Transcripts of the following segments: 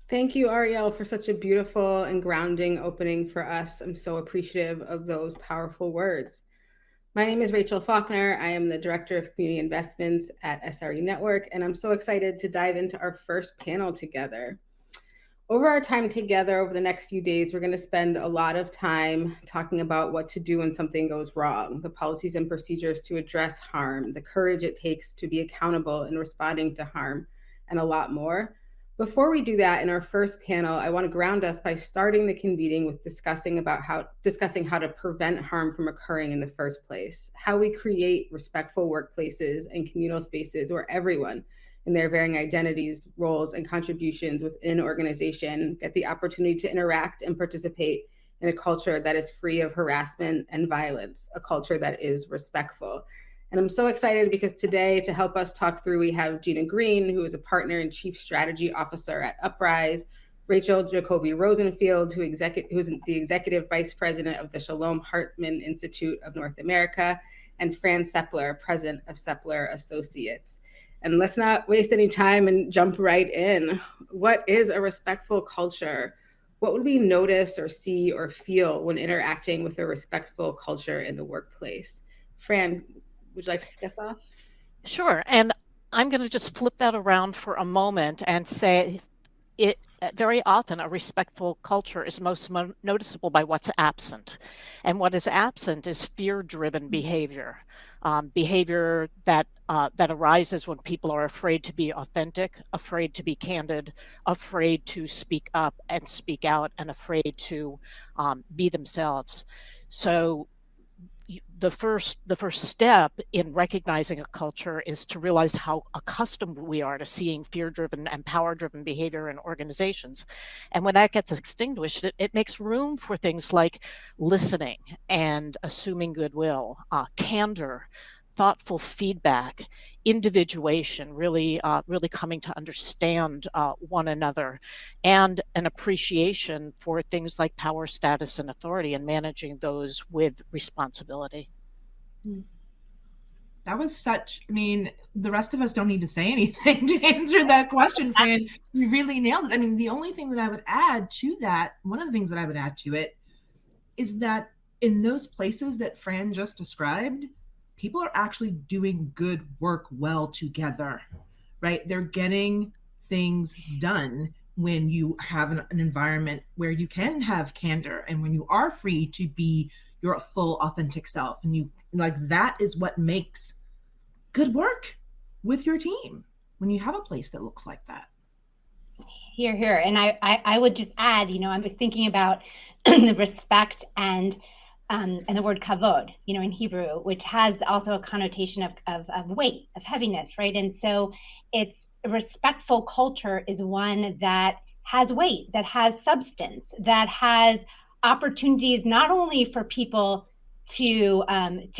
Thank you, Ariel, for such a beautiful and grounding opening for us. I'm so appreciative of those powerful words. My name is Rachel Faulkner. I am the Director of Community Investments at SRE Network, and I'm so excited to dive into our first panel together. Over our time together over the next few days, we're going to spend a lot of time talking about what to do when something goes wrong, the policies and procedures to address harm, the courage it takes to be accountable in responding to harm, and a lot more. Before we do that, in our first panel, I want to ground us by starting the convening with discussing how to prevent harm from occurring in the first place, how we create respectful workplaces and communal spaces where everyone, in their varying identities, roles, and contributions within an organization, get the opportunity to interact and participate in a culture that is free of harassment and violence, a culture that is respectful. And I'm so excited because today, to help us talk through, we have Ginna Green, who is a partner and chief strategy officer at Uprise, Rachel Jacoby Rosenfield, who is the executive vice president of the Shalom Hartman Institute of North America, and Fran Sepler, president of Sepler Associates. And let's not waste any time and jump right in. What is a respectful culture? What would we notice or see or feel when interacting with a respectful culture in the workplace? Fran, would you like to kick us off? Sure. And I'm going to just flip that around for a moment and say it very often a respectful culture is most noticeable by what's absent. And what is absent is fear-driven behavior, behavior that arises when people are afraid to be authentic, afraid to be candid, afraid to speak up and speak out, and afraid to be themselves. So the first step in recognizing a culture is to realize how accustomed we are to seeing fear-driven and power-driven behavior in organizations. And when that gets extinguished, it makes room for things like listening and assuming goodwill, candor, thoughtful feedback, individuation, really coming to understand one another, and an appreciation for things like power, status, and authority, and managing those with responsibility. That was the rest of us don't need to say anything to answer that question, Fran. You really nailed it. I mean, the only thing that I would add to that, one of the things that I would add to it, is that in those places that Fran just described, people are actually doing good work well together, right? They're getting things done when you have an environment where you can have candor and when you are free to be your full authentic self. And you like that is what makes good work with your team when you have a place that looks like that. Here. And I would just add, I was thinking about the respect and the word kavod, in Hebrew, which has also a connotation of weight, of heaviness, right? And so it's a respectful culture is one that has weight, that has substance, that has opportunities not only for people to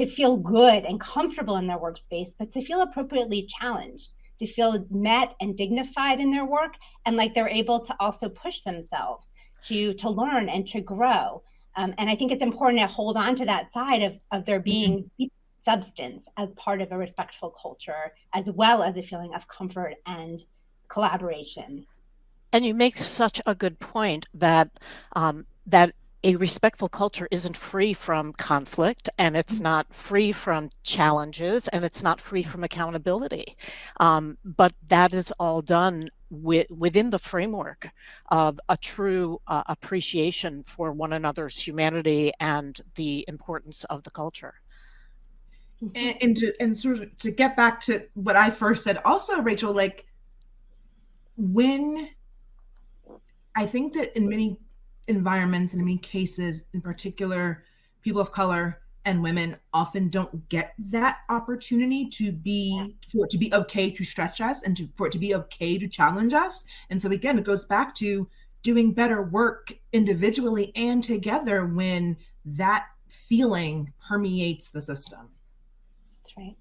feel good and comfortable in their workspace, but to feel appropriately challenged, to feel met and dignified in their work, and like they're able to also push themselves to learn and to grow. And I think it's important to hold on to that side of there being substance as part of a respectful culture, as well as a feeling of comfort and collaboration. And you make such a good point that that a respectful culture isn't free from conflict, and it's not free from challenges, and it's not free from accountability. But that is all done within the framework of a true appreciation for one another's humanity and the importance of the culture. And sort of to get back to what I first said, also, Rachel, like when I think that in many environments and in many cases, in particular, people of color and women often don't get that opportunity for it to be okay to stretch us and for it to be okay to challenge us. And so again, it goes back to doing better work individually and together when that feeling permeates the system. That's right.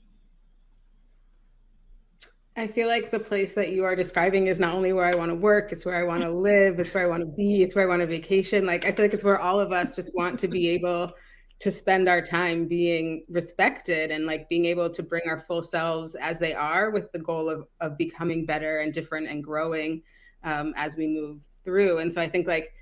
I feel like the place that you are describing is not only where I want to work, it's where I want to live, it's where I want to be, it's where I want to vacation. Like, I feel like it's where all of us just want to be able to spend our time being respected and like being able to bring our full selves as they are with the goal of becoming better and different and growing as we move through. And so I think like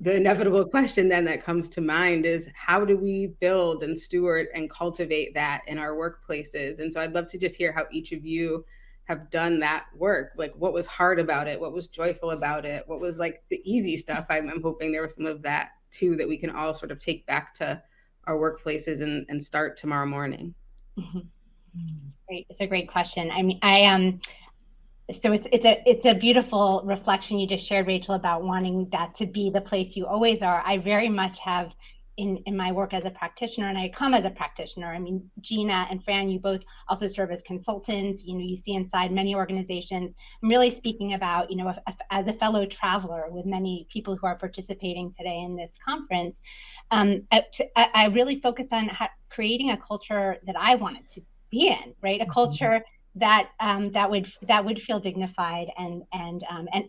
the inevitable question then that comes to mind is, how do we build and steward and cultivate that in our workplaces? And so I'd love to just hear how each of you have done that work. Like, what was hard about it? What was joyful about it? What was like the easy stuff? I'm hoping there was some of that too, that we can all sort of take back to our workplaces and start tomorrow morning. Great. It's a great question. I mean, so it's a beautiful reflection you just shared, Rachel, about wanting that to be the place you always are. I very much have in my work as a practitioner, and I come as a practitioner. I mean, Ginna and Fran, you both also serve as consultants. You know, you see inside many organizations. I'm really speaking about, you know, as a fellow traveler with many people who are participating today in this conference, I really focused on creating a culture that I wanted to be in, right? A culture that would feel dignified and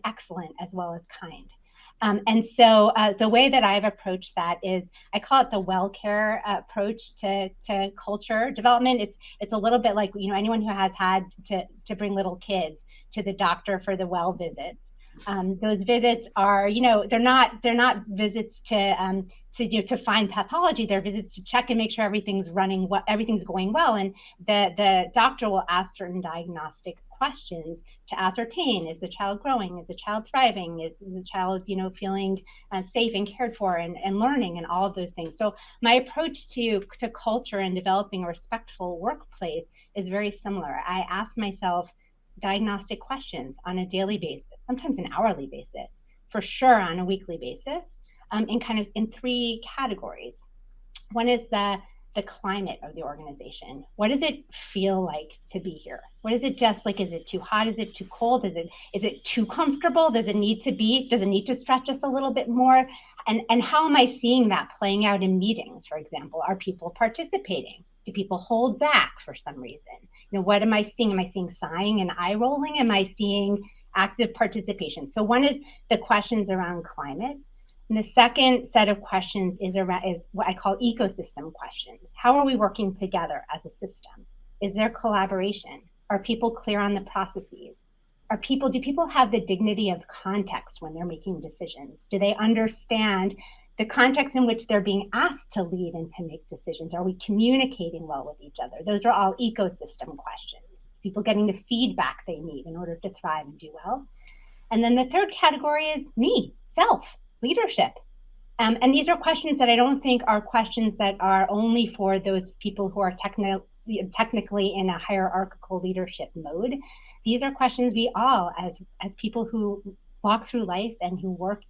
excellent as well as kind. And so the way that I've approached that is, I call it the well-care approach to culture development. It's a little bit like, you know, anyone who has had to bring little kids to the doctor for the well visits. Those visits are, you know, they're not visits to find pathology. They're visits to check and make sure everything's going well. And the doctor will ask certain diagnostic questions to ascertain: is the child growing? Is the child thriving? Is the child, you know, feeling safe and cared for and learning and all of those things? So my approach to culture and developing a respectful workplace is very similar. I ask myself diagnostic questions on a daily basis, sometimes an hourly basis, for sure on a weekly basis, in three categories. One is the climate of the organization. What does it feel like to be here? What is it just like? Is it too hot? Is it too cold? Is it too comfortable? Does it need to stretch us a little bit more? And how am I seeing that playing out in meetings, for example? Are people participating? Do people hold back for some reason? You know, what am I seeing? Am I seeing sighing and eye rolling? Am I seeing active participation? So one is the questions around climate. And the second set of questions is what I call ecosystem questions. How are we working together as a system? Is there collaboration? Are people clear on the processes? Do people have the dignity of context when they're making decisions? Do they understand the context in which they're being asked to lead and to make decisions? Are we communicating well with each other? Those are all ecosystem questions. People getting the feedback they need in order to thrive and do well. And then the third category is me, self, leadership. And these are questions that I don't think are questions that are only for those people who are technically in a hierarchical leadership mode. These are questions we all, as people who walk through life and who work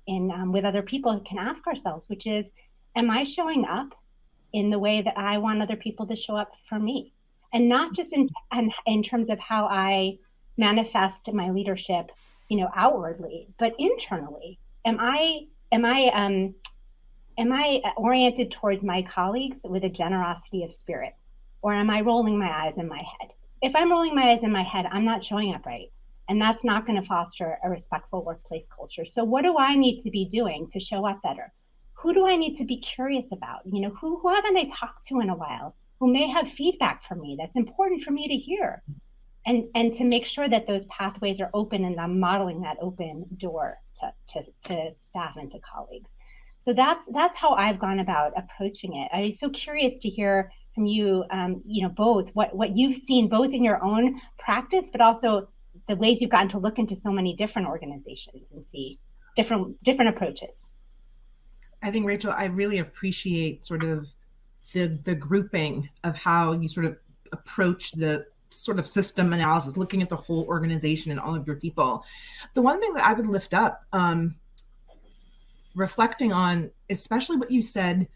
with other people, can ask ourselves, which is, am I showing up in the way that I want other people to show up for me? And not just in terms of how I manifest my leadership, you know, outwardly, but internally. Am I oriented towards my colleagues with a generosity of spirit, or am I rolling my eyes in my head? If I'm rolling my eyes in my head, I'm not showing up right. And that's not going to foster a respectful workplace culture. So what do I need to be doing to show up better? Who do I need to be curious about? You know, who haven't I talked to in a while who may have feedback for me that's important for me to hear? And to make sure that those pathways are open, and I'm modeling that open door to staff and to colleagues. So that's how I've gone about approaching it. I'm so curious to hear from you, you know, both what you've seen both in your own practice, but also the ways you've gotten to look into so many different organizations and see different approaches. I think, Rachel, I really appreciate sort of the grouping of how you sort of approach the sort of system analysis, looking at the whole organization and all of your people. The one thing that I would lift up, reflecting on, especially what you said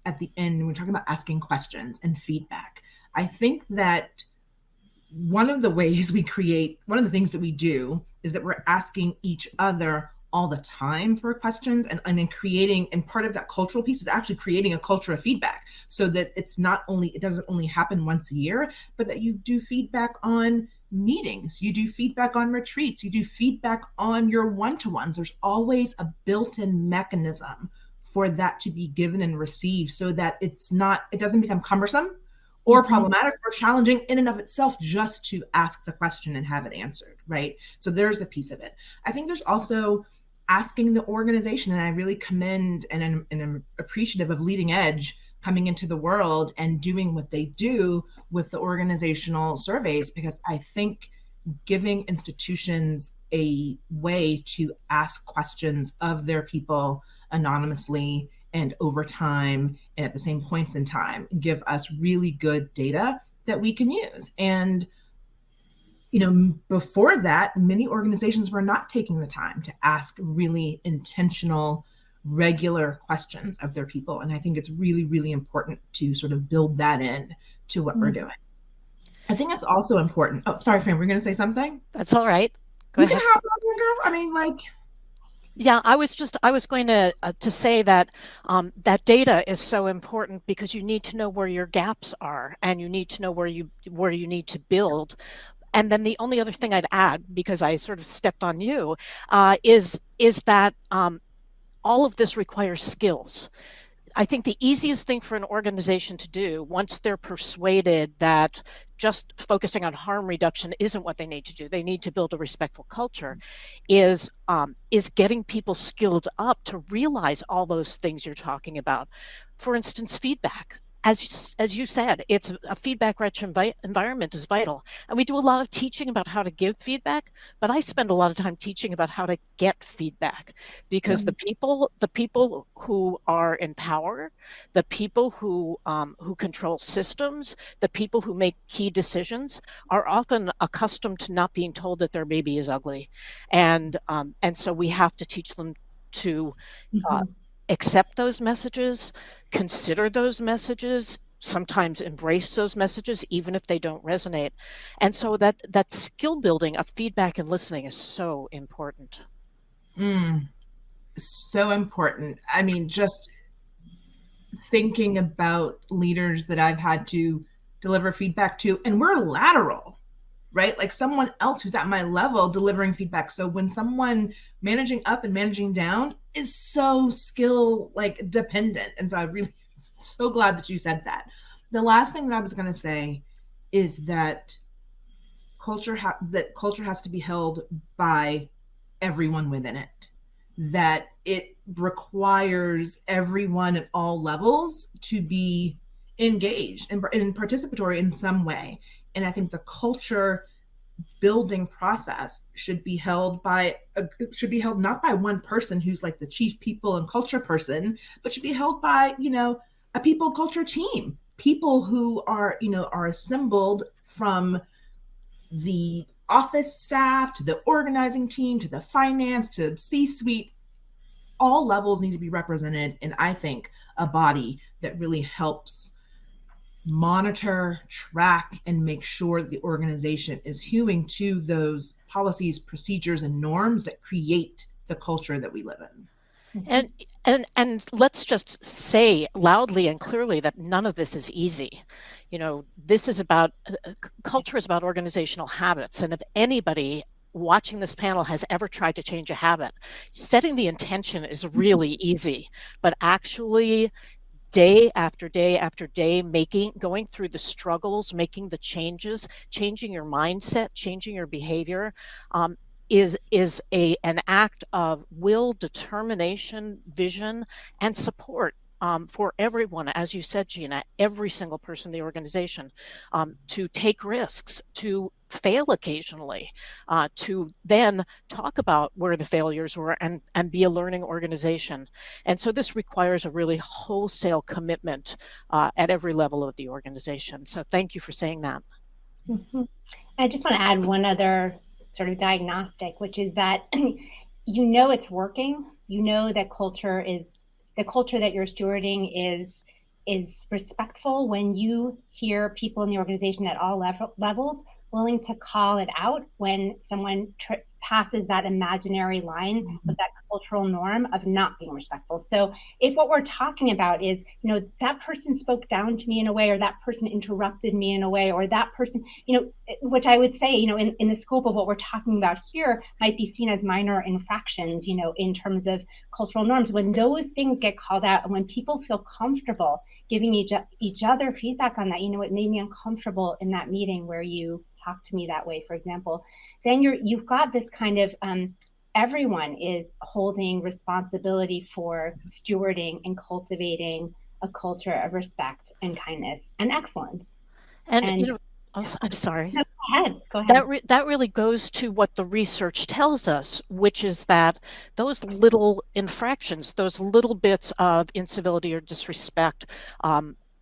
at the end, when we're talking about asking questions and feedback. I think that one of the things that we do is that we're asking each other all the time for questions, and then creating, and part of that cultural piece is actually creating a culture of feedback, so that it doesn't only happen once a year, but that you do feedback on meetings, you do feedback on retreats, you do feedback on your one-to-ones. There's always a built-in mechanism for that to be given and received, so that it doesn't become cumbersome or problematic or challenging in and of itself just to ask the question and have it answered, right? So there's a piece of it. I think there's also asking the organization, and I really commend and am appreciative of Leading Edge coming into the world and doing what they do with the organizational surveys, because I think giving institutions a way to ask questions of their people anonymously and over time and at the same points in time give us really good data that we can use. And before that, many organizations were not taking the time to ask really intentional, regular questions of their people. And I think it's really, really important to sort of build that in to what we're doing. I think it's also important. Oh, sorry, Fran, we're going to say something? That's all right. Go ahead. You can hop on there, girl. I mean, Yeah, I was going to say that that data is so important because you need to know where your gaps are, and you need to know where you need to build. And then the only other thing I'd add, because I sort of stepped on you, is that all of this requires skills. I think the easiest thing for an organization to do, once they're persuaded that just focusing on harm reduction isn't what they need to do, they need to build a respectful culture, is getting people skilled up to realize all those things you're talking about. For instance, feedback. As you said, it's a feedback-rich environment is vital. And we do a lot of teaching about how to give feedback, but I spend a lot of time teaching about how to get feedback, because the people who are in power, the people who control systems, the people who make key decisions are often accustomed to not being told that their baby is ugly. And so we have to teach them to accept those messages, consider those messages, sometimes embrace those messages, even if they don't resonate. And so that skill building of feedback and listening is so important. So important. I mean, just thinking about leaders that I've had to deliver feedback to, and we're lateral, right? Like someone else who's at my level delivering feedback. So when someone managing up and managing down is so skill dependent. And so I'm really so glad that you said that. The last thing that I was going to say is that culture has to be held by everyone within it, that it requires everyone at all levels to be engaged and participatory in some way. And I think the culture building process should be held not by one person who's like the chief people and culture person, but should be held by, a people culture team, people who are assembled from the office staff to the organizing team to the finance to C-suite. All levels need to be represented. And I think a body that really helps monitor, track, and make sure that the organization is hewing to those policies, procedures, and norms that create the culture that we live in. And let's just say loudly and clearly that none of this is easy. This is about culture is about organizational habits. And if anybody watching this panel has ever tried to change a habit, setting the intention is really easy, but actually day after day after day, going through the struggles, making the changes, changing your mindset, changing your behavior, is an act of will, determination, vision, and support for everyone, as you said, Ginna, every single person in the organization, to take risks, to fail occasionally, to then talk about where the failures were and be a learning organization. And so this requires a really wholesale commitment at every level of the organization. So thank you for saying that. I just want to add one other sort of diagnostic, which is that it's working. That the culture that you're stewarding is respectful when you hear people in the organization at all levels willing to call it out when someone passes that imaginary line of that cultural norm of not being respectful. So if what we're talking about is, that person spoke down to me in a way, or that person interrupted me in a way, or that person, which I would say, in the scope of what we're talking about here might be seen as minor infractions, in terms of cultural norms. When those things get called out and when people feel comfortable giving each other feedback on that, it made me uncomfortable in that meeting where you talked to me that way, for example, then you've got this kind of everyone is holding responsibility for stewarding and cultivating a culture of respect and kindness and excellence. And I'm sorry. No, go ahead. That really goes to what the research tells us, which is that those little infractions, those little bits of incivility or disrespect,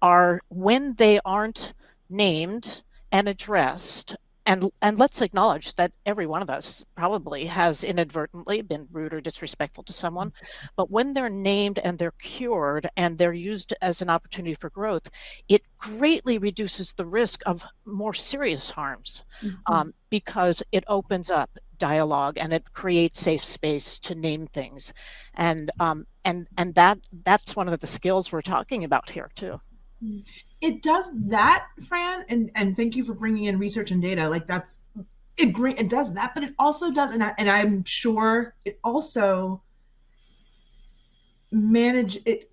are, when they aren't named and addressed. And let's acknowledge that every one of us probably has inadvertently been rude or disrespectful to someone. But when they're named and they're cured and they're used as an opportunity for growth, it greatly reduces the risk of more serious harms, because it opens up dialogue and it creates safe space to name things. And that's one of the skills we're talking about here too. It does that, Fran, and thank you for bringing in research and data. Like it does that, but it also does, and I'm sure it also manage it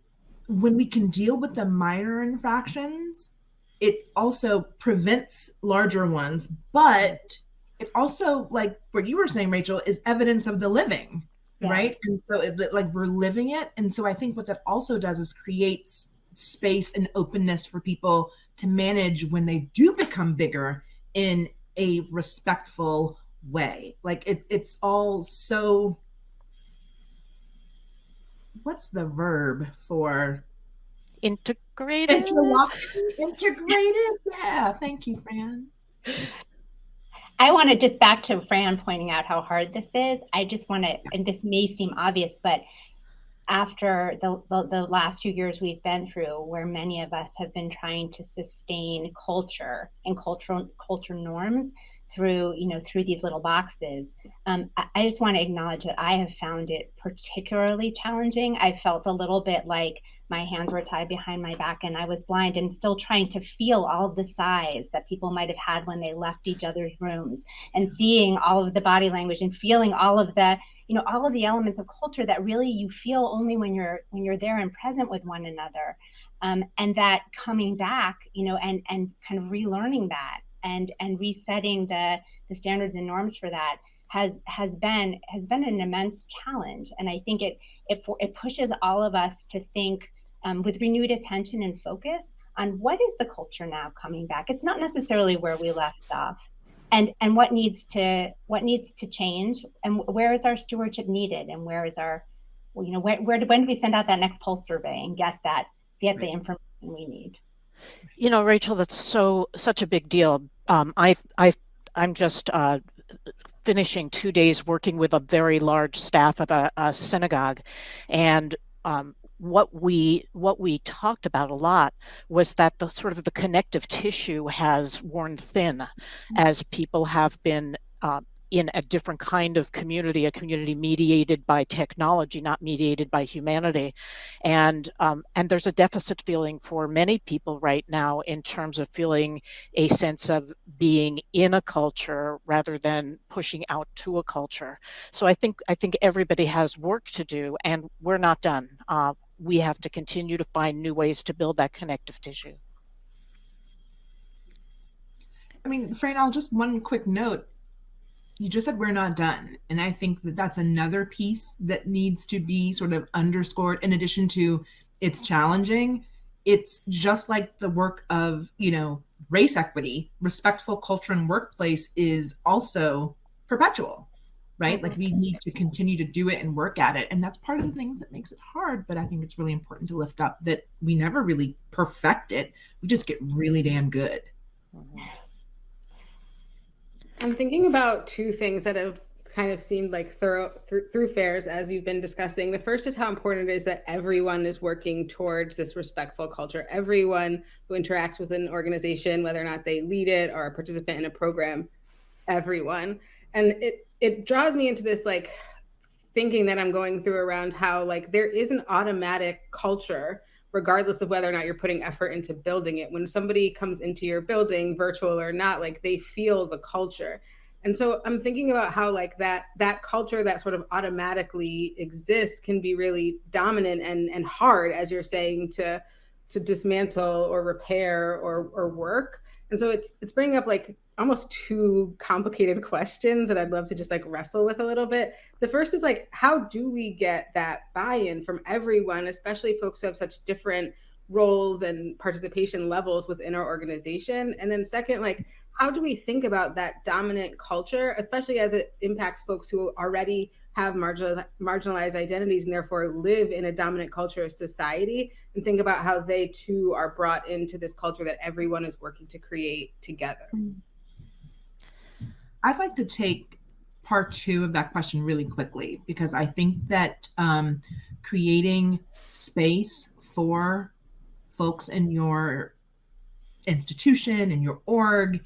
when we can deal with the minor infractions. It also prevents larger ones, but it also, like what you were saying, Rachel, is evidence of the living, right? And so like we're living it, and so I think what that also does is creates space and openness for people to manage when they do become bigger in a respectful way. Like it's all so, what's the verb for integrated? Integrated. Yeah. Thank you, Fran. I want to just back to Fran pointing out how hard this is. I just want to, and this may seem obvious, but after the last 2 years we've been through, where many of us have been trying to sustain culture and culture norms through these little boxes, I just want to acknowledge that I have found it particularly challenging. I felt a little bit like my hands were tied behind my back and I was blind and still trying to feel all of the sighs that people might have had when they left each other's rooms, and seeing all of the body language and feeling all of the all of the elements of culture that really you feel only when you're there and present with one another, and that coming back, and kind of relearning that and resetting the standards and norms for that has been an immense challenge. And I think it pushes all of us to think with renewed attention and focus on what is the culture now coming back. It's not necessarily where we left off. And what needs to change, and where is our stewardship needed, and where is our, when do we send out that next pulse survey and get the information we need? Rachel, that's such a big deal. I'm just finishing 2 days working with a very large staff of a synagogue, and what we talked about a lot was that the sort of the connective tissue has worn thin as people have been in a different kind of community, a community mediated by technology, not mediated by humanity. And there's a deficit feeling for many people right now in terms of feeling a sense of being in a culture rather than pushing out to a culture. So I think everybody has work to do, and we're not done. We have to continue to find new ways to build that connective tissue. I mean, Fran, just one quick note. You just said we're not done. And I think that that's another piece that needs to be sort of underscored. In addition to it's challenging, it's just like the work of, race equity. Respectful culture and workplace is also perpetual, right? Like we need to continue to do it and work at it. And that's part of the things that makes it hard. But I think it's really important to lift up that we never really perfect it. We just get really damn good. I'm thinking about two things that have kind of seemed like through fairs as you've been discussing. The first is how important it is that everyone is working towards this respectful culture. Everyone who interacts with an organization, whether or not they lead it or a participant in a program, everyone. And it draws me into this like thinking that I'm going through around how like there is an automatic culture regardless of whether or not you're putting effort into building it. When somebody comes into your building, virtual or not, like they feel the culture. And so I'm thinking about how like that culture that sort of automatically exists can be really dominant and hard, as you're saying, to dismantle or repair or work. And so it's bringing up like almost two complicated questions that I'd love to just like wrestle with a little bit. The first is like, how do we get that buy-in from everyone, especially folks who have such different roles and participation levels within our organization? And then second, like, how do we think about that dominant culture, especially as it impacts folks who already have marginalized identities and therefore live in a dominant culture of society, and think about how they too are brought into this culture that everyone is working to create together? I'd like to take part two of that question really quickly, because I think that creating space for folks in your institution and your org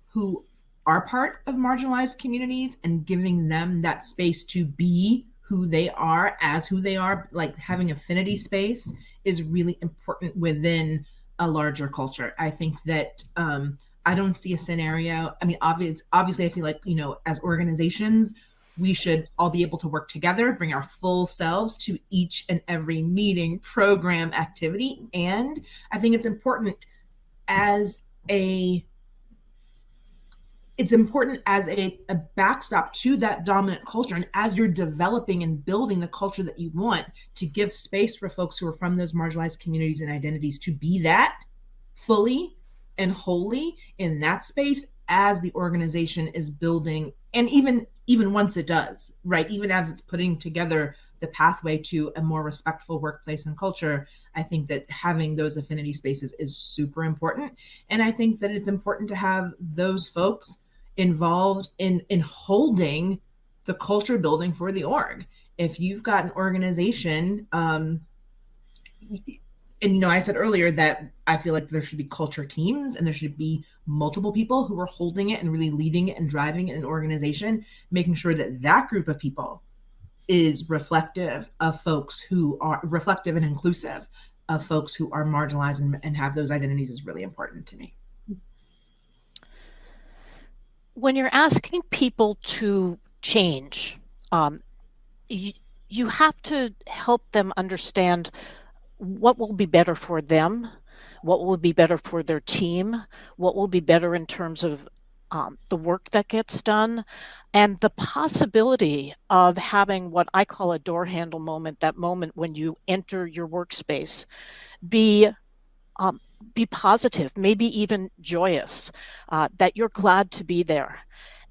who are part of marginalized communities and giving them that space to be who they are as who they are, like having affinity space, is really important within a larger culture. I think that I don't see a scenario. I mean, obviously, I feel like, as organizations, we should all be able to work together, bring our full selves to each and every meeting, program, activity. And I think it's important as a backstop to that dominant culture. And as you're developing and building the culture that you want, to give space for folks who are from those marginalized communities and identities to be that fully and wholly in that space as the organization is building. And even once it does, right, even as it's putting together the pathway to a more respectful workplace and culture, I think that having those affinity spaces is super important. And I think that it's important to have those folks involved in holding the culture building for the org. If you've got an organization, and I said earlier that I feel like there should be culture teams, and there should be multiple people who are holding it and really leading it and driving it in an organization, making sure that that group of people is reflective of folks who are reflective and inclusive of folks who are marginalized and have those identities is really important to me. When you're asking people to change, you have to help them understand what will be better for them, what will be better for their team, what will be better in terms of the work that gets done, and the possibility of having what I call a door handle moment, that moment when you enter your workspace, be positive, maybe even joyous, that you're glad to be there.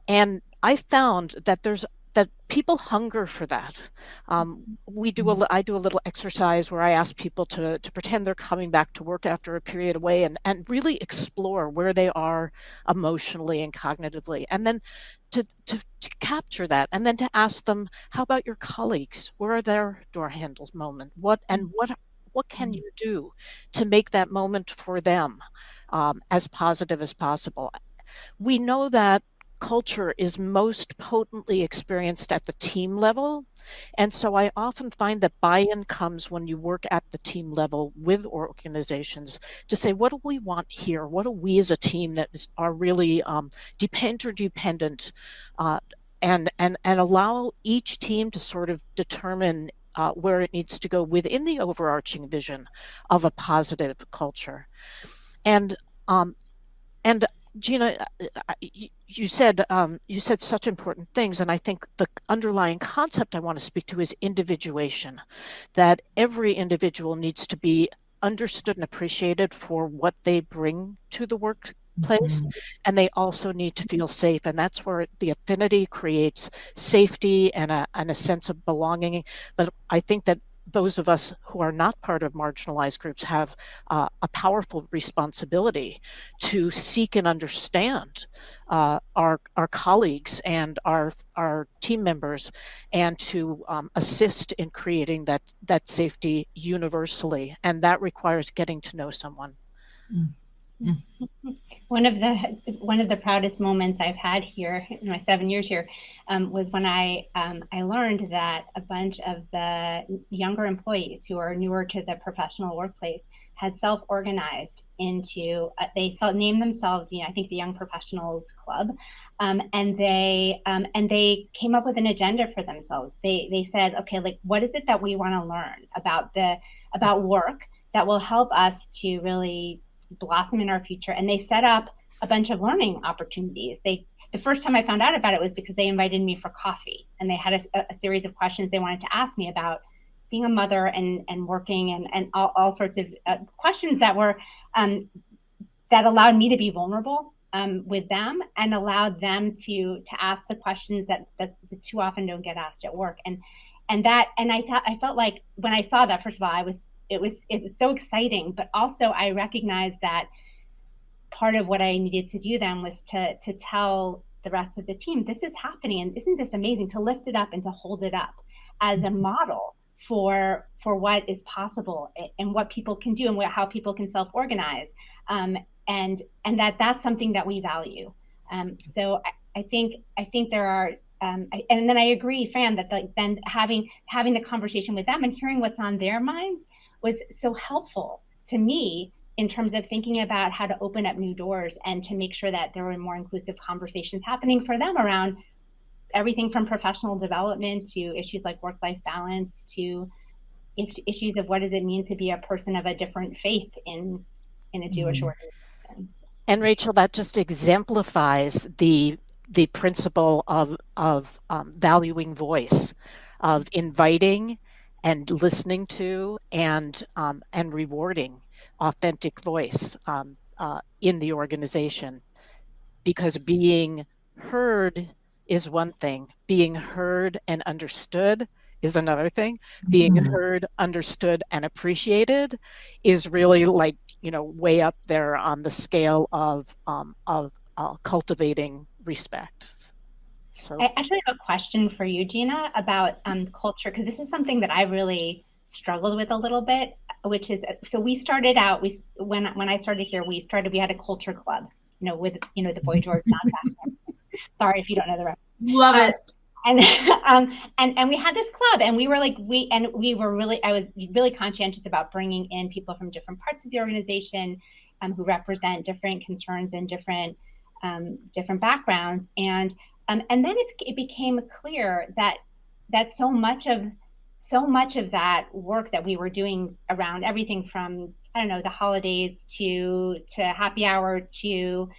And I found that that people hunger for that. I do a little exercise where I ask people to pretend they're coming back to work after a period away, and really explore where they are emotionally and cognitively, and then to capture that, and then to ask them, how about your colleagues? Where are their door handles moment? What can you do to make that moment for them as positive as possible? We know that culture is most potently experienced at the team level. And so I often find that buy-in comes when you work at the team level with organizations to say, what do we want here? What do we as a team that are really interdependent, and allow each team to sort of determine where it needs to go within the overarching vision of a positive culture. And Ginna, you said such important things, and I think the underlying concept I want to speak to is individuation, that every individual needs to be understood and appreciated for what they bring to the workplace, and they also need to feel safe, and that's where the affinity creates safety and a sense of belonging. But I think that those of us who are not part of marginalized groups have a powerful responsibility to seek and understand our colleagues and our team members, and to assist in creating that safety universally. And that requires getting to know someone. One of the proudest moments I've had here in my 7 years here was when I learned that a bunch of the younger employees who are newer to the professional workplace had self-organized into they named themselves, I think, the Young Professionals Club, and they came up with an agenda for themselves. They said, okay, like, what is it that we want to learn about work that will help us to really blossom in our future? And they set up a bunch of learning opportunities. The first time I found out about it was because they invited me for coffee, and they had a series of questions they wanted to ask me about being a mother and working and all sorts of questions that were that allowed me to be vulnerable with them and allowed them to ask the questions that too often don't get asked at work. And I felt like when I saw that, first of all, it was so exciting, but also I recognized that part of what I needed to do then was to tell the rest of the team, this is happening, and isn't this amazing, to lift it up and to hold it up as a model for what is possible and what people can do and how people can self-organize, and that's something that we value. So I think there are, and then I agree, Fran, that then having the conversation with them and hearing what's on their minds was so helpful to me in terms of thinking about how to open up new doors and to make sure that there were more inclusive conversations happening for them around everything from professional development to issues like work-life balance to issues of what does it mean to be a person of a different faith in a Jewish organization. And Rachel, that just exemplifies the principle of valuing voice, of inviting and listening to and rewarding authentic voice in the organization, because being heard is one thing, being heard and understood is another thing. Being heard, understood, and appreciated is really like, way up there on the scale of cultivating respect. So I actually have a question for you, Ginna, about culture, because this is something that I really struggled with a little bit, which is, so we started out, when I started here, we had a culture club, with, the Boy George soundtrack. Sorry if you don't know the reference. Love it. And we had this club, and we were like, I was really conscientious about bringing in people from different parts of the organization who represent different concerns and different backgrounds. And then it became clear that so much of that work that we were doing around everything from, I don't know, the holidays to happy hour to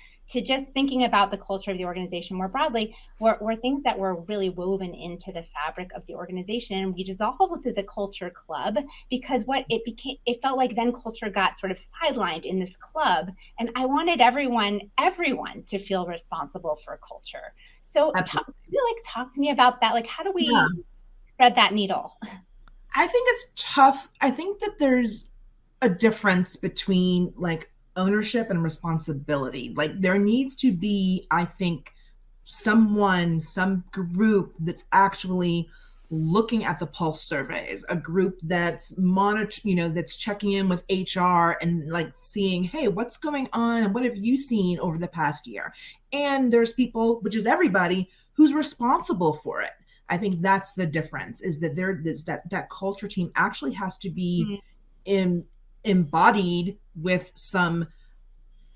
just thinking about the culture of the organization more broadly were things that were really woven into the fabric of the organization. And we dissolved to the culture club because it felt like then culture got sort of sidelined in this club. And I wanted everyone to feel responsible for culture. So talk to me about that. Like, how do we thread that needle? I think it's tough. I think that there's a difference between like ownership and responsibility. Like there needs to be, I think, some group that's actually looking at the pulse surveys, a group that's monitoring, that's checking in with HR and like seeing, hey, what's going on and what have you seen over the past year? And there's people, which is everybody, who's responsible for it. I think that's the difference, is that that culture team actually has to be embodied with some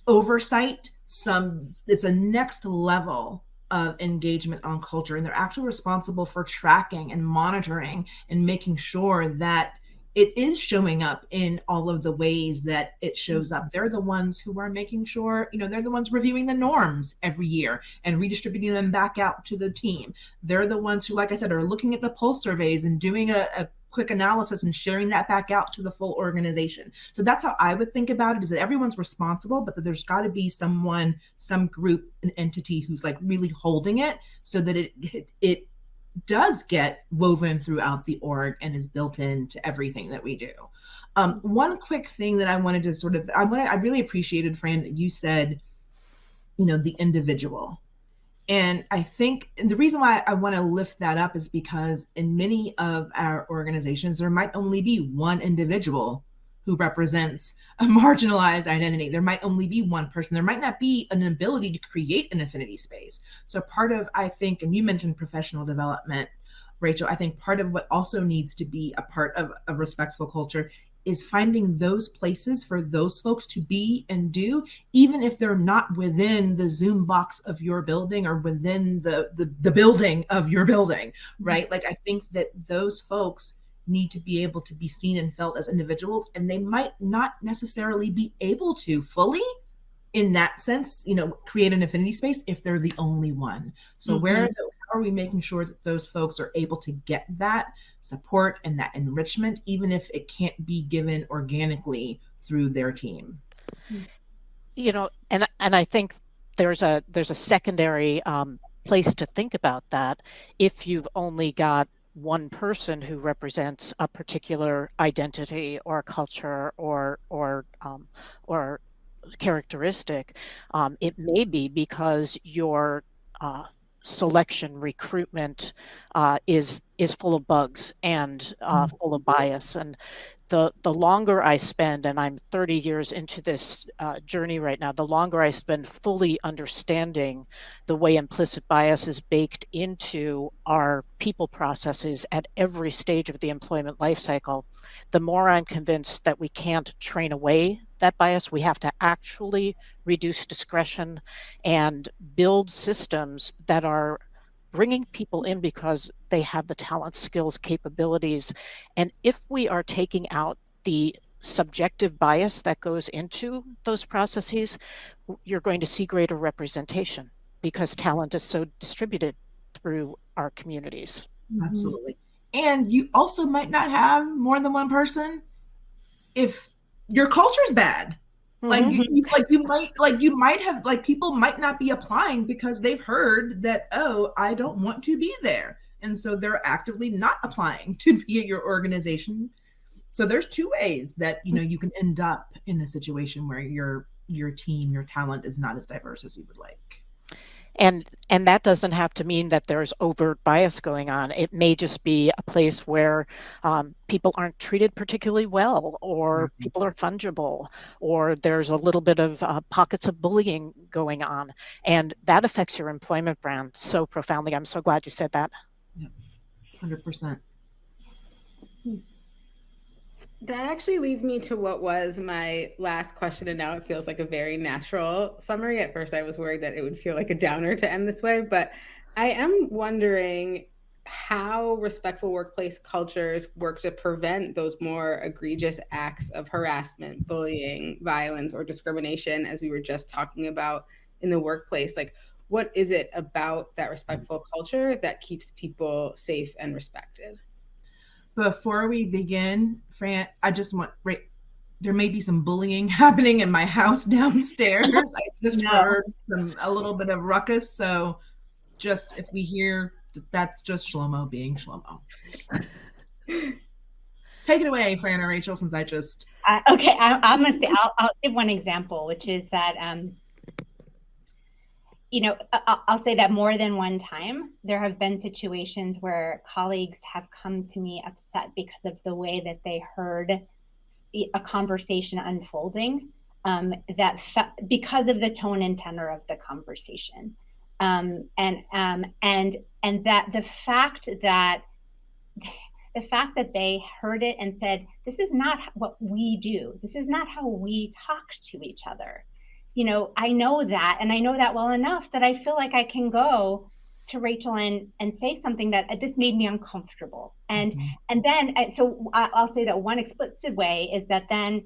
oversight. It's a next level of engagement on culture, and they're actually responsible for tracking and monitoring and making sure that it is showing up in all of the ways that it shows up. They're the ones who are making sure, they're the ones reviewing the norms every year and redistributing them back out to the team. They're the ones who, like I said, are looking at the pulse surveys and doing a quick analysis and sharing that back out to the full organization. So that's how I would think about it, is that everyone's responsible, but that there's got to be someone, some group, an entity who's like really holding it so that it does get woven throughout the org and is built into everything that we do. One quick thing that I wanted to I really appreciated, Fran, that you said, the individual. And I think the reason why I want to lift that up is because in many of our organizations, there might only be one individual who represents a marginalized identity. There might only be one person. There might not be an ability to create an affinity space. So part of, I think, and you mentioned professional development, Rachel, I think part of what also needs to be a part of a respectful culture is finding those places for those folks to be and do, even if they're not within the Zoom box of your building or within the building of your building, right? Like, I think that those folks need to be able to be seen and felt as individuals, and they might not necessarily be able to fully in that sense, create an affinity space if they're the only one. So how are we making sure that those folks are able to get that support and that enrichment, even if it can't be given organically through their team? And I think there's a secondary place to think about that. If you've only got one person who represents a particular identity or culture or characteristic, it may be because your selection recruitment is full of bugs and full of bias. And the longer I spend, and I'm 30 years into this journey right now, the longer I spend fully understanding the way implicit bias is baked into our people processes at every stage of the employment life cycle, the more I'm convinced that we can't train away that bias. We have to actually reduce discretion and build systems that are bringing people in because they have the talent, skills, capabilities. And if we are taking out the subjective bias that goes into those processes, you're going to see greater representation because talent is so distributed through our communities. Absolutely. And you also might not have more than one person if your culture's bad. You might have people might not be applying because they've heard that, oh, I don't want to be there, and so they're actively not applying to be at your organization. So there's two ways that you can end up in a situation where your team, your talent is not as diverse as you would like. And that doesn't have to mean that there's overt bias going on. It may just be a place where people aren't treated particularly well, or people are fungible, or there's a little bit of pockets of bullying going on. And that affects your employment brand so profoundly. I'm so glad you said that. Yeah, 100%. That actually leads me to what was my last question, and now it feels like a very natural summary. At first, I was worried that it would feel like a downer to end this way, but I am wondering how respectful workplace cultures work to prevent those more egregious acts of harassment, bullying, violence, or discrimination, as we were just talking about in the workplace. Like, what is it about that respectful culture that keeps people safe and respected? Before we begin, Fran, I just want, there may be some bullying happening in my house downstairs. I just heard a little bit of ruckus. So just if we hear, that's just Shlomo being Shlomo. Take it away, Fran or Rachel, since I just... Okay, I'm going to say, I'll give one example, which is that, I'll say that more than one time, there have been situations where colleagues have come to me upset because of the way that they heard a conversation unfolding, because of the tone and tenor of the conversation, and that the fact that they heard it and said, "This is not what we do. This is not how we talk to each other." I know that, and I know that well enough that I feel like I can go to Rachel and say something that this made me uncomfortable. And then, so I'll say that one explicit way is that then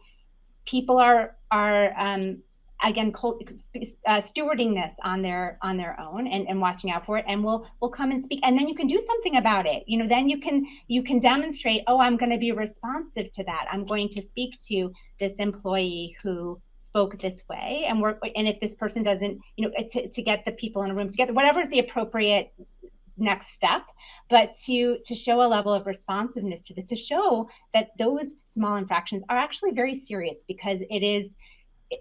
people are again, stewarding this on their own and watching out for it, and will come and speak, and then you can do something about it. Then you can demonstrate, oh, I'm going to be responsive to that. I'm going to speak to this employee who spoke this way, and if this person doesn't, to get the people in a room together, whatever is the appropriate next step, but to show a level of responsiveness to this, to show that those small infractions are actually very serious, because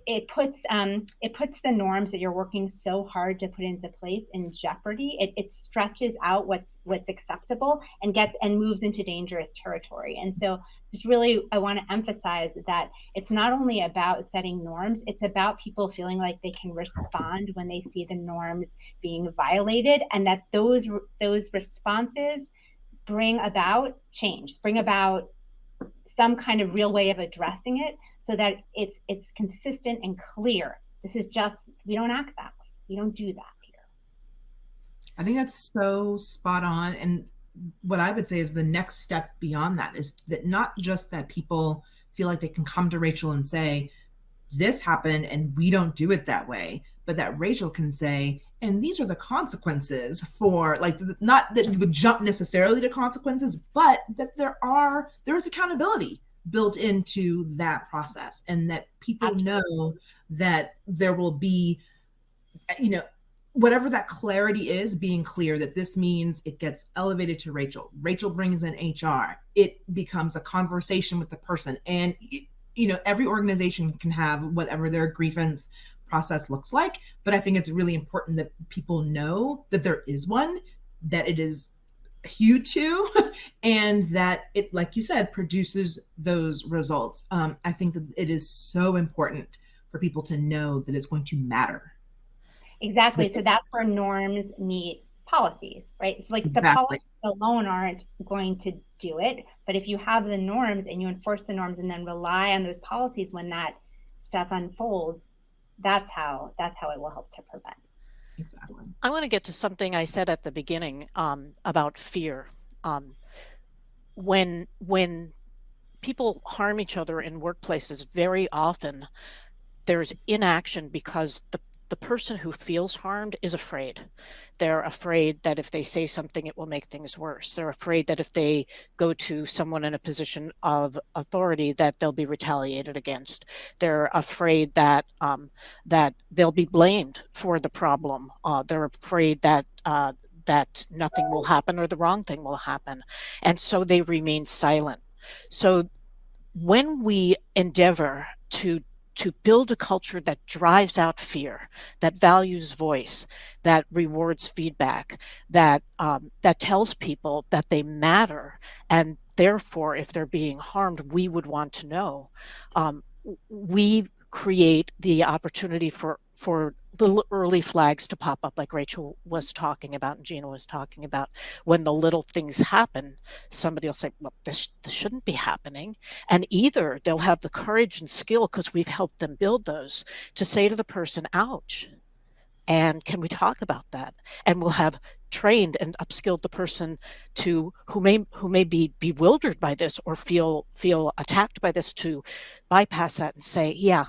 it puts the norms that you're working so hard to put into place in jeopardy. It stretches out what's acceptable and moves into dangerous territory. And so just really, I want to emphasize that it's not only about setting norms, it's about people feeling like they can respond when they see the norms being violated, and that those responses bring about change, bring about some kind of real way of addressing it, so that it's consistent and clear. This is just, we don't act that way. We don't do that here. I think that's so spot on. And what I would say is the next step beyond that is that not just that people feel like they can come to Rachel and say, this happened and we don't do it that way, but that Rachel can say, and these are the consequences for, like, not that you would jump necessarily to consequences, but that there's accountability built into that process, and that people Absolutely. know that there will be, whatever that clarity is, being clear that this means it gets elevated to Rachel. Rachel brings in HR. It becomes a conversation with the person. And, every organization can have whatever their grievance process looks like. But I think it's really important that people know that there is one, that it is adhered to, and that it, like you said, produces those results. I think that it is so important for people to know that it's going to matter. Exactly. So that's where norms meet policies, right? So, like, the Exactly. policies alone aren't going to do it, but if you have the norms and you enforce the norms and then rely on those policies when that stuff unfolds, that's how it will help to prevent. Exactly. I want to get to something I said at the beginning about fear. When people harm each other in workplaces, very often there's inaction because the person who feels harmed is afraid. They're afraid that if they say something, it will make things worse. They're afraid that if they go to someone in a position of authority, that they'll be retaliated against. They're afraid that that they'll be blamed for the problem. They're afraid that that nothing will happen or the wrong thing will happen. And so they remain silent. So when we endeavor to build a culture that drives out fear, that values voice, that rewards feedback, that tells people that they matter, and therefore, if they're being harmed, we would want to know. We create the opportunity for little early flags to pop up, like Rachel was talking about and Ginna was talking about. When the little things happen, somebody will say, well, this shouldn't be happening. And either they'll have the courage and skill, because we've helped them build those, to say to the person, ouch, and can we talk about that? And we'll have trained and upskilled the person to who may be bewildered by this or feel attacked by this, to bypass that and say, yeah,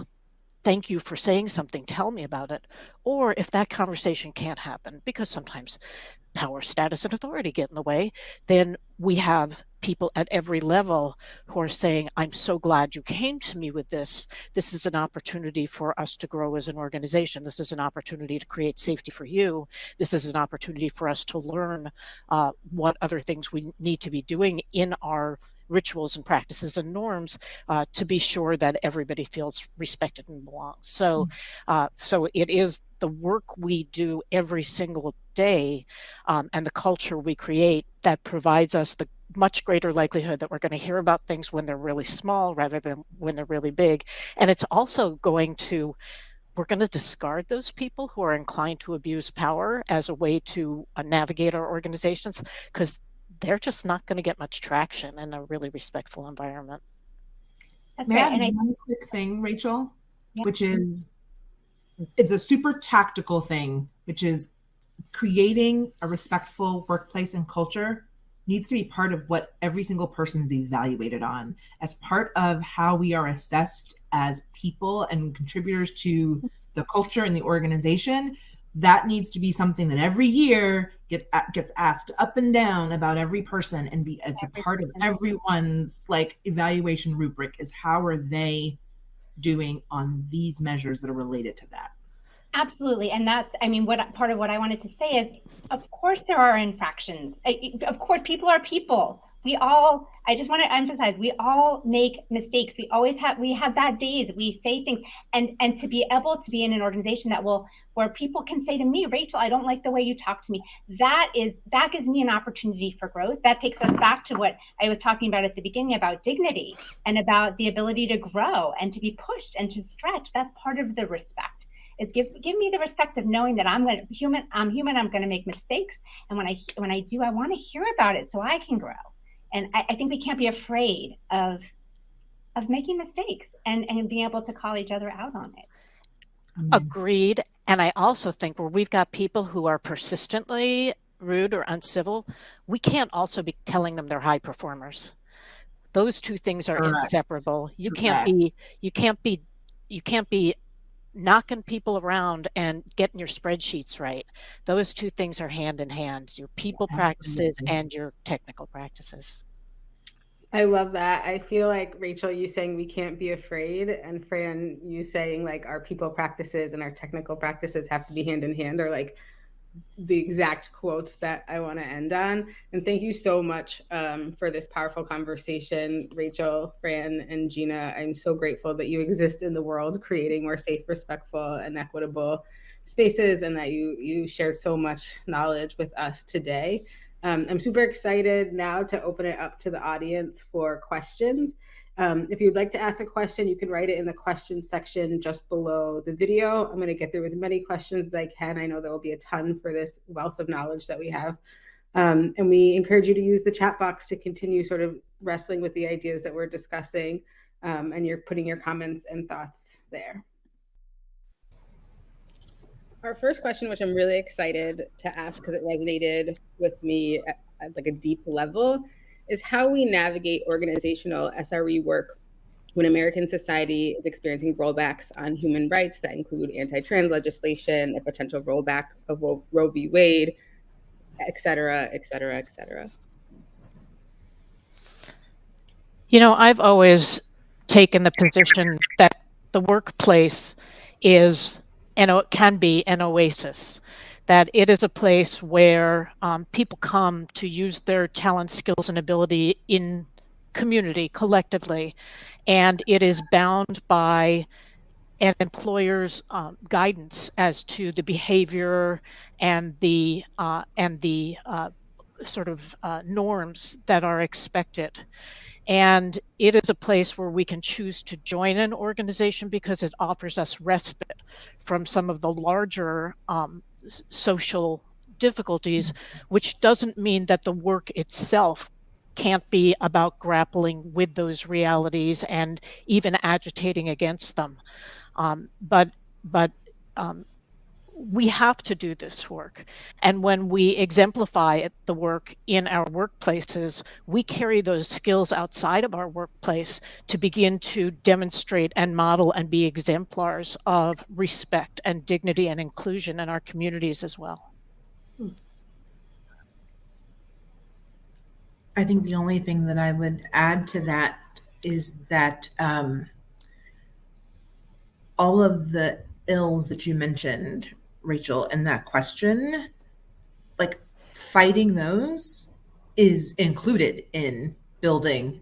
thank you for saying something, tell me about it. Or if that conversation can't happen, because sometimes power, status, and authority get in the way, then we have people at every level who are saying, I'm so glad you came to me with this. This is an opportunity for us to grow as an organization. This is an opportunity to create safety for you. This is an opportunity for us to learn what other things we need to be doing in our rituals and practices and norms to be sure that everybody feels respected and belongs. So, so it is the work we do every single day and the culture we create that provides us the much greater likelihood that we're going to hear about things when they're really small rather than when they're really big. And it's also we're going to discard those people who are inclined to abuse power as a way to navigate our organizations, because they're just not going to get much traction in a really respectful environment. That's right. And one quick thing, Rachel, which is, it's a super tactical thing, which is creating a respectful workplace and culture needs to be part of what every single person is evaluated on, as part of how we are assessed as people and contributors to the culture and the organization. That needs to be something that every year gets asked up and down about every person, and it's a part of everyone's evaluation rubric, is how are they doing on these measures that are related to that. Absolutely. And that's, what part of what I wanted to say is, of course, there are infractions. Of course, people are people. I just want to emphasize, we all make mistakes. We have bad days. We say things, and to be able to be in an organization where people can say to me, Rachel, I don't like the way you talk to me. That gives me an opportunity for growth. That takes us back to what I was talking about at the beginning about dignity and about the ability to grow and to be pushed and to stretch. That's part of the respect. Is give me the respect of knowing that I'm human, I'm going to make mistakes. And when I do, I want to hear about it so I can grow. And I think we can't be afraid of making mistakes and being able to call each other out on it. Agreed. And I also think where we've got people who are persistently rude or uncivil, we can't also be telling them they're high performers. Those two things are inseparable. You can't be you can't be knocking people around and getting your spreadsheets right. Those two things are hand in hand, your people practices and your technical practices. I love that. I feel like, Rachel, you saying we can't be afraid, and Fran, you saying like our people practices and our technical practices have to be hand in hand, are like the exact quotes that I want to end on. And thank you so much for this powerful conversation, Rachel, Fran, and Ginna. I'm so grateful that you exist in the world, creating more safe, respectful, and equitable spaces, and that you shared so much knowledge with us today. I'm super excited now to open it up to the audience for questions. If you'd like to ask a question, you can write it in the question section just below the video. I'm going to get through as many questions as I can. I know there will be a ton for this wealth of knowledge that we have. And we encourage you to use the chat box to continue sort of wrestling with the ideas that we're discussing, and you're putting your comments and thoughts there. Our first question, which I'm really excited to ask because it resonated with me at like a deep level, is how we navigate organizational SRE work when American society is experiencing rollbacks on human rights that include anti-trans legislation, a potential rollback of Roe v. Wade, et cetera, et cetera, et cetera. You know, I've always taken the position that the workplace is, and it can be, an oasis, that it is a place where people come to use their talent, skills, and ability in community collectively, and it is bound by an employer's guidance as to the behavior and the sort of norms that are expected. And it is a place where we can choose to join an organization because it offers us respite from some of the larger social difficulties, which doesn't mean that the work itself can't be about grappling with those realities and even agitating against them. But we have to do this work. And when we exemplify the work in our workplaces, we carry those skills outside of our workplace to begin to demonstrate and model and be exemplars of respect and dignity and inclusion in our communities as well. I think the only thing that I would add to that is that all of the ills that you mentioned, Rachel, in that question, like fighting those is included in building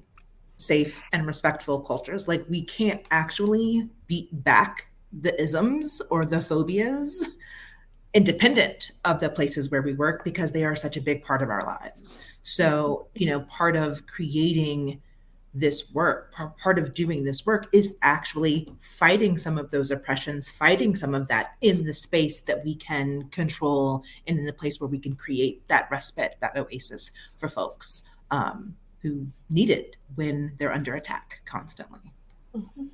safe and respectful cultures. Like we can't actually beat back the isms or the phobias independent of the places where we work because they are such a big part of our lives. So, you know, part of creating this work, part of doing this work is actually fighting some of those oppressions, fighting some of that in the space that we can control and in the place where we can create that respite, that oasis for folks who need it when they're under attack constantly. Mm-hmm.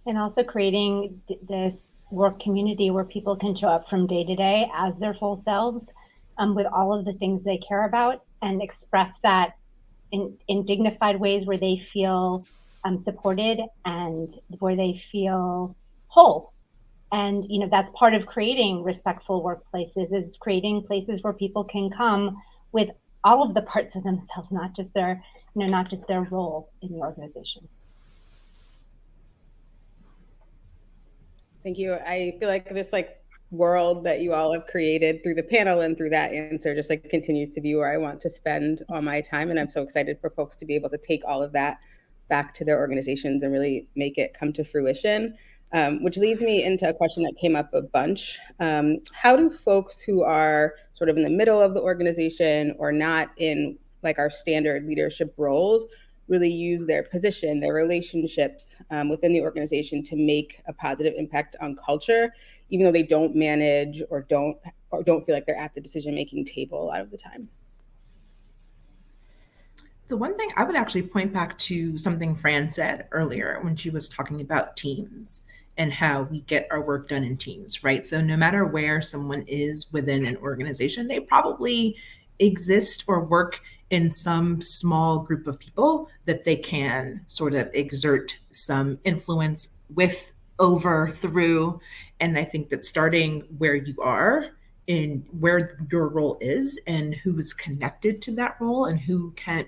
And also creating this work community where people can show up from day to day as their full selves with all of the things they care about and express that in dignified ways where they feel supported and where they feel whole. And, you know, that's part of creating respectful workplaces, is creating places where people can come with all of the parts of themselves, not just their role in the organization. Thank you. I feel like this world that you all have created through the panel and through that answer just continues to be where I want to spend all my time. And I'm so excited for folks to be able to take all of that back to their organizations and really make it come to fruition. Which leads me into a question that came up a bunch. How do folks who are sort of in the middle of the organization or not in our standard leadership roles really use their position, their relationships within the organization to make a positive impact on culture, even though they don't manage or don't feel like they're at the decision-making table a lot of the time? The one thing I would actually point back to something Fran said earlier when she was talking about teams and how we get our work done in teams, right? So no matter where someone is within an organization, they probably exist or work in some small group of people that they can sort of exert some influence with, over, through. And I think that starting where you are and where your role is and who is connected to that role and who can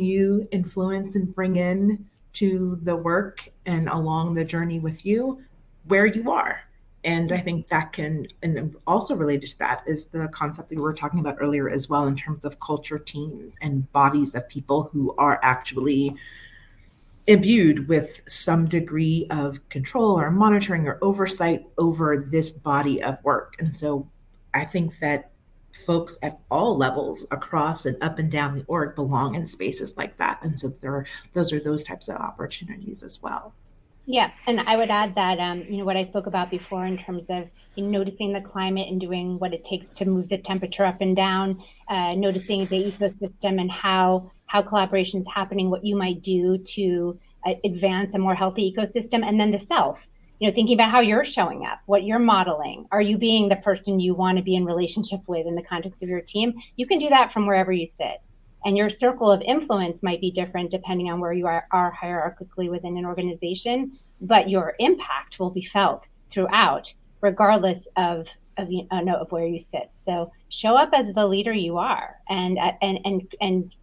you influence and bring in to the work and along the journey with you, where you are. And I think that can, and also related to that is the concept that we were talking about earlier as well, in terms of culture teams and bodies of people who are actually imbued with some degree of control or monitoring or oversight over this body of work. And so I think that folks at all levels across and up and down the org belong in spaces like that. And so those are those types of opportunities as well. Yeah, and I would add that, what I spoke about before in terms of noticing the climate and doing what it takes to move the temperature up and down, noticing the ecosystem and how collaboration is happening, what you might do to advance a more healthy ecosystem, and then the self, thinking about how you're showing up, what you're modeling. Are you being the person you want to be in relationship with in the context of your team? You can do that from wherever you sit. And your circle of influence might be different depending on where you are hierarchically within an organization, but your impact will be felt throughout, regardless of where you sit. So show up as the leader you are, and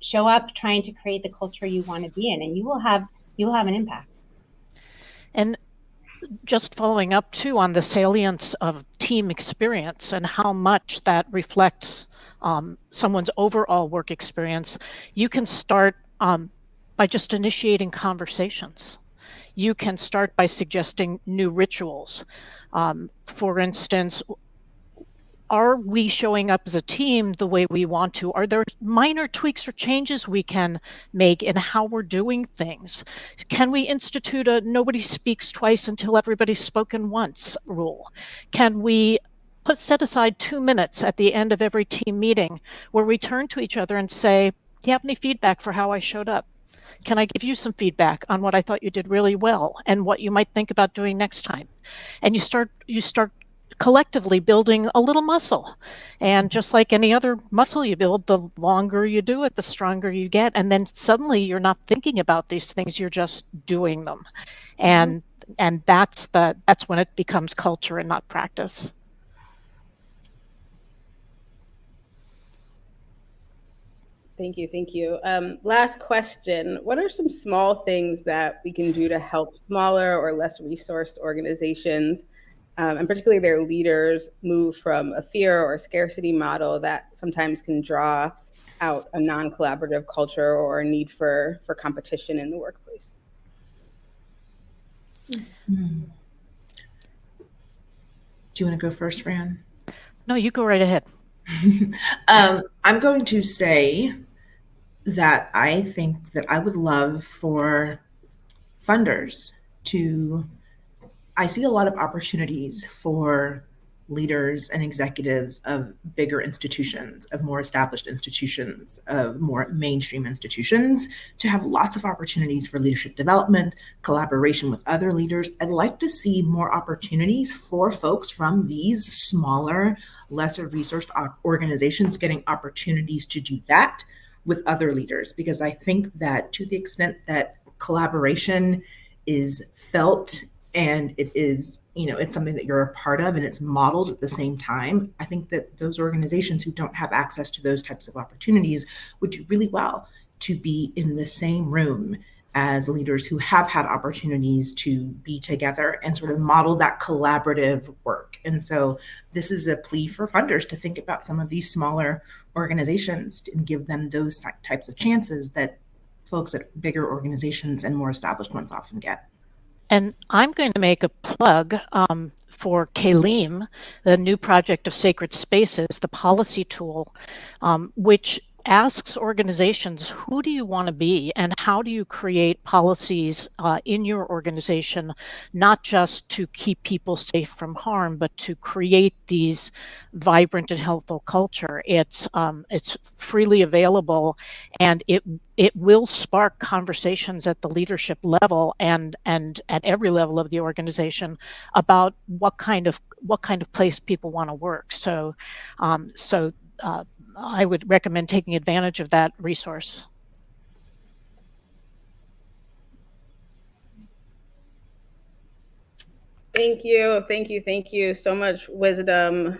show up trying to create the culture you want to be in, and you will have an impact. And just following up too on the salience of team experience and how much that reflects someone's overall work experience, you can start by just initiating conversations. You can start by suggesting new rituals. For instance, are we showing up as a team the way we want to? Are there minor tweaks or changes we can make in how we're doing things? Can we institute a nobody speaks twice until everybody's spoken once rule? Can we set aside 2 minutes at the end of every team meeting where we turn to each other and say, do you have any feedback for how I showed up? Can I give you some feedback on what I thought you did really well and what you might think about doing next time? And you start collectively building a little muscle. And just like any other muscle you build, the longer you do it, the stronger you get. And then suddenly you're not thinking about these things, you're just doing them. And that's when it becomes culture and not practice. Thank you. Last question. What are some small things that we can do to help smaller or less resourced organizations, and particularly their leaders, move from a fear or a scarcity model that sometimes can draw out a non-collaborative culture or a need for competition in the workplace? Do you want to go first, Fran? No, you go right ahead. I'm going to say that I think that I would love for funders I see a lot of opportunities for leaders and executives of bigger institutions, of more established institutions, of more mainstream institutions, to have lots of opportunities for leadership development, collaboration with other leaders. I'd like to see more opportunities for folks from these smaller, lesser resourced organizations getting opportunities to do that with other leaders, because I think that to the extent that collaboration is felt and it is, it's something that you're a part of and it's modeled at the same time, I think that those organizations who don't have access to those types of opportunities would do really well to be in the same room as leaders who have had opportunities to be together and sort of model that collaborative work. And so this is a plea for funders to think about some of these smaller organizations and give them those types of chances that folks at bigger organizations and more established ones often get. And I'm going to make a plug for Kalim, the new project of Sacred Spaces, the policy tool, which asks organizations, who do you want to be and how do you create policies in your organization, not just to keep people safe from harm, but to create these vibrant and helpful culture. It's freely available, and it will spark conversations at the leadership level and at every level of the organization about what kind of place people want to work. So I would recommend taking advantage of that resource. Thank you. So much wisdom.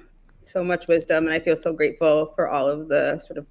And I feel so grateful for all of the sort of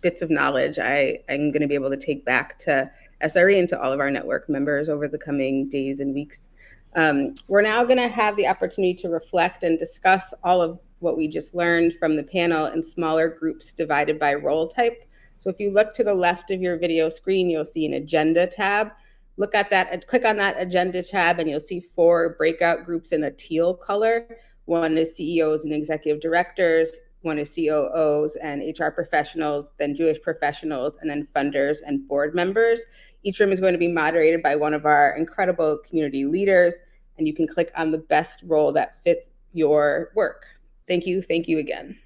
bits of knowledge I'm going to be able to take back to SRE and to all of our network members over the coming days and weeks. We're now going to have the opportunity to reflect and discuss all of what we just learned from the panel in smaller groups divided by role type. So if you look to the left of your video screen, you'll see an agenda tab. Look at that, click on that agenda tab, and you'll see 4 breakout groups in a teal color. One is CEOs and executive directors, one is COOs and HR professionals, then Jewish professionals, and then funders and board members. Each room is going to be moderated by one of our incredible community leaders, and you can click on the best role that fits your work. Thank you again.